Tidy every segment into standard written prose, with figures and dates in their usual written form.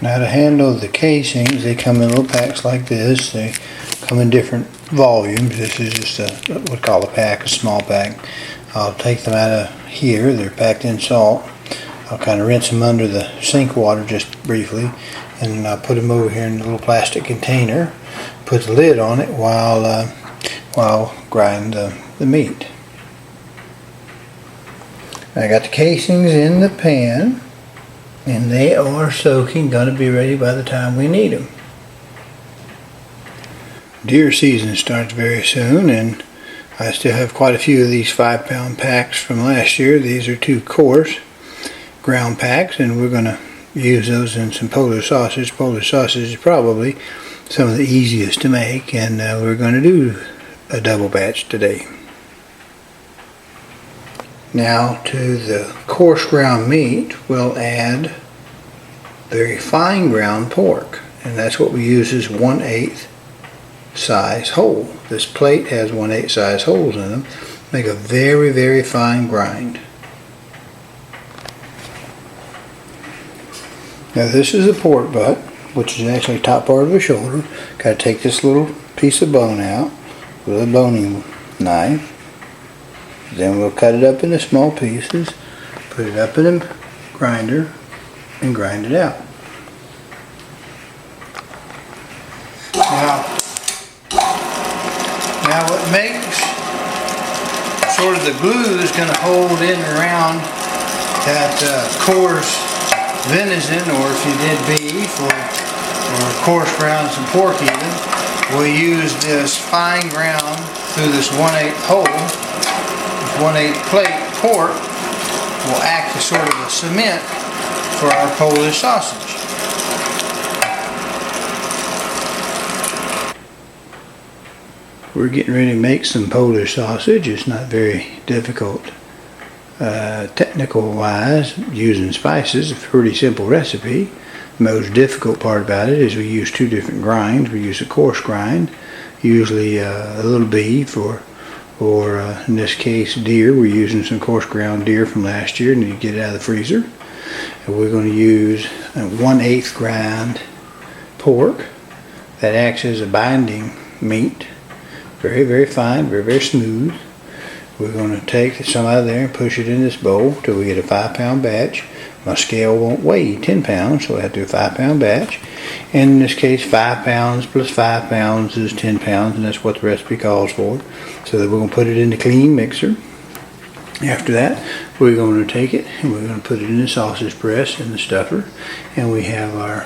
Now to handle the casings, they come in little packs like this. They come in different volumes. This is just what we call a pack, a small pack. I'll take them out of here. They're packed in salt. I'll kind of rinse them under the sink water just briefly, and then I'll put them over here in a little plastic container. Put the lid on it while grind the meat. I got the casings in the pan, and they are soaking, going to be ready by the time we need them. Deer season starts very soon, and I still have quite a few of these 5-pound packs from last year. These are 2 coarse ground packs, and we're going to use those in some Polish sausage. Polish sausage is probably some of the easiest to make, and we're going to do a double batch today. Now to the coarse ground meat, we'll add very fine ground pork, and that's what we use is 1/8 size hole. This plate has 1/8 size holes in them. Make a very, very fine grind. Now this is a pork butt, which is actually the top part of the shoulder. Got to take this little piece of bone out with a boning knife. Then we'll cut it up into small pieces, put it up in a grinder, and grind it out. Now what makes sort of the glue that's going to hold in around that coarse venison, or if you did beef, or coarse ground some pork even, we'll use this fine ground through this 1/8 hole. This 1/8 plate pork will act as sort of a cement for our Polish sausage. We're getting ready to make some Polish sausage. It's not very difficult technical wise using spices. It's a pretty simple recipe. The most difficult part about it is we use 2 different grinds. We use a coarse grind, usually a little beef, or in this case deer. We're using some coarse ground deer from last year, and you get it out of the freezer. And we're going to use a 1/8 grind pork that acts as a binding meat. Very, very fine, very, very smooth. We're going to take some out of there and push it in this bowl till we get a 5-pound batch. My scale won't weigh 10 pounds, so I have to do a 5-pound batch. And in this case, 5 pounds plus 5 pounds is 10 pounds, and that's what the recipe calls for. So that we're going to put it in the clean mixer. After that, we're going to take it and we're going to put it in the sausage press and the stuffer. And we have our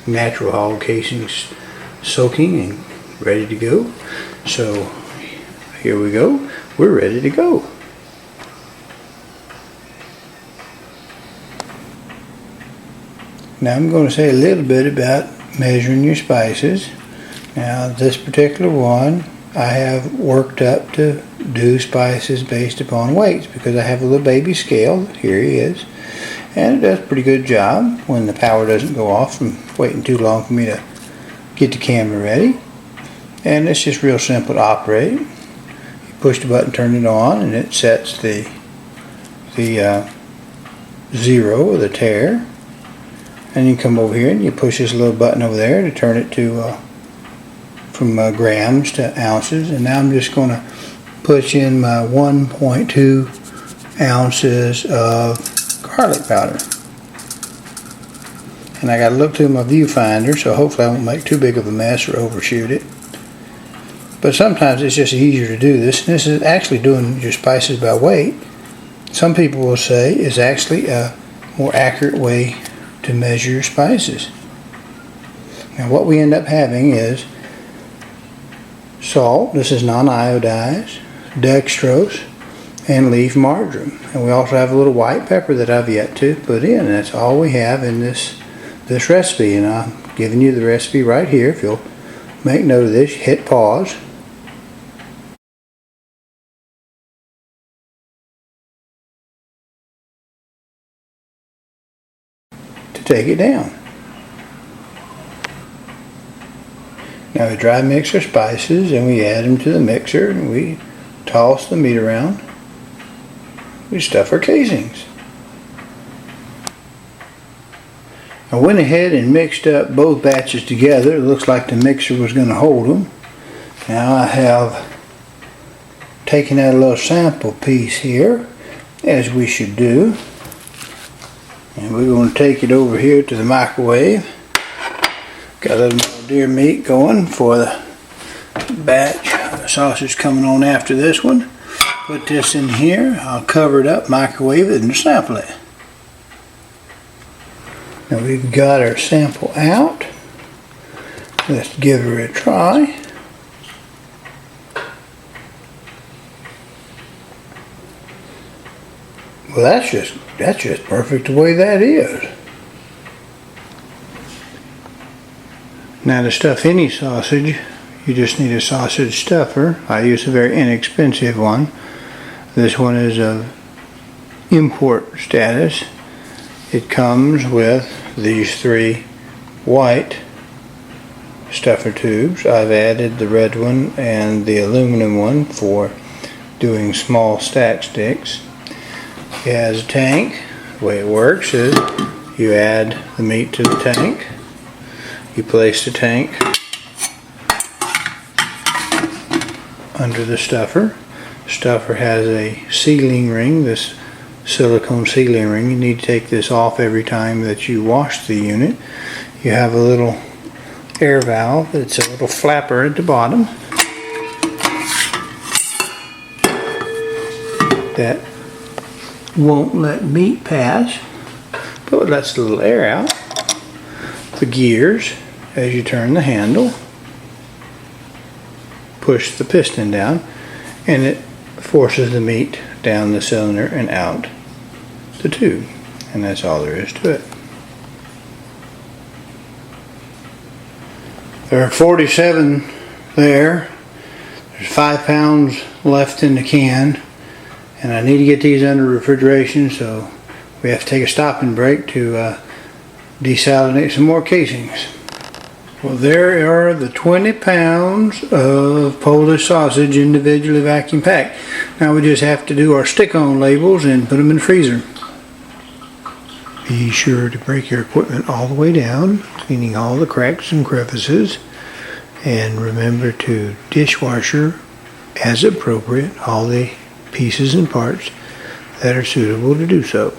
natural hog casings soaking and ready to go. So here we go. We're ready to go. Now I'm going to say a little bit about measuring your spices. Now this particular one I have worked up to do spices based upon weights because I have a little baby scale. Here he is. And it does a pretty good job when the power doesn't go off from waiting too long for me to get the camera ready. And it's just real simple to operate. You push the button, turn it on, and it sets the zero or the tare. And you come over here and you push this little button over there to turn it to from grams to ounces. And now I'm just going to push in my 1.2 ounces of garlic powder. And I got to look through my viewfinder, so hopefully I won't make too big of a mess or overshoot it. But sometimes it's just easier to do this. And this is actually doing your spices by weight. Some people will say is actually a more accurate way to measure your spices. Now what we end up having is salt, this is non-iodized, dextrose, and leaf marjoram. And we also have a little white pepper that I've yet to put in. And that's all we have in this recipe. And I'm giving you the recipe right here. If you'll make note of this, hit pause. Take it down. Now we dry mix our spices and we add them to the mixer and we toss the meat around. We stuff our casings. I went ahead and mixed up both batches together. It looks like the mixer was going to hold them. Now I have taken out a little sample piece here, as we should do. And we're going to take it over here to the microwave. Got a little more deer meat going for the batch sausage coming on after this one. Put this in here. I'll cover it up, microwave it, and sample it. Now we've got our sample out. Let's give her a try. Well, that's just perfect the way that is. Now to stuff any sausage, you just need a sausage stuffer. I use a very inexpensive one. This one is of import status. It comes with these 3 white stuffer tubes. I've added the red one and the aluminum one for doing small stack sticks. It has a tank. The way it works is you add the meat to the tank. You place the tank under the stuffer. The stuffer has a sealing ring, this silicone sealing ring. You need to take this off every time that you wash the unit. You have a little air valve. It's a little flapper at the bottom that won't let meat pass, but it lets a little air out. The gears, as you turn the handle, push the piston down, and it forces the meat down the cylinder and out the tube, and that's all there is to it. There are 47 there. There's 5 pounds left in the can, and I need to get these under refrigeration, so we have to take a stopping break to desalinate some more casings. Well, there are the 20 pounds of Polish sausage individually vacuum packed. Now we just have to do our stick-on labels and put them in the freezer. Be sure to break your equipment all the way down, cleaning all the cracks and crevices, and remember to dishwasher as appropriate all the pieces and parts that are suitable to do so.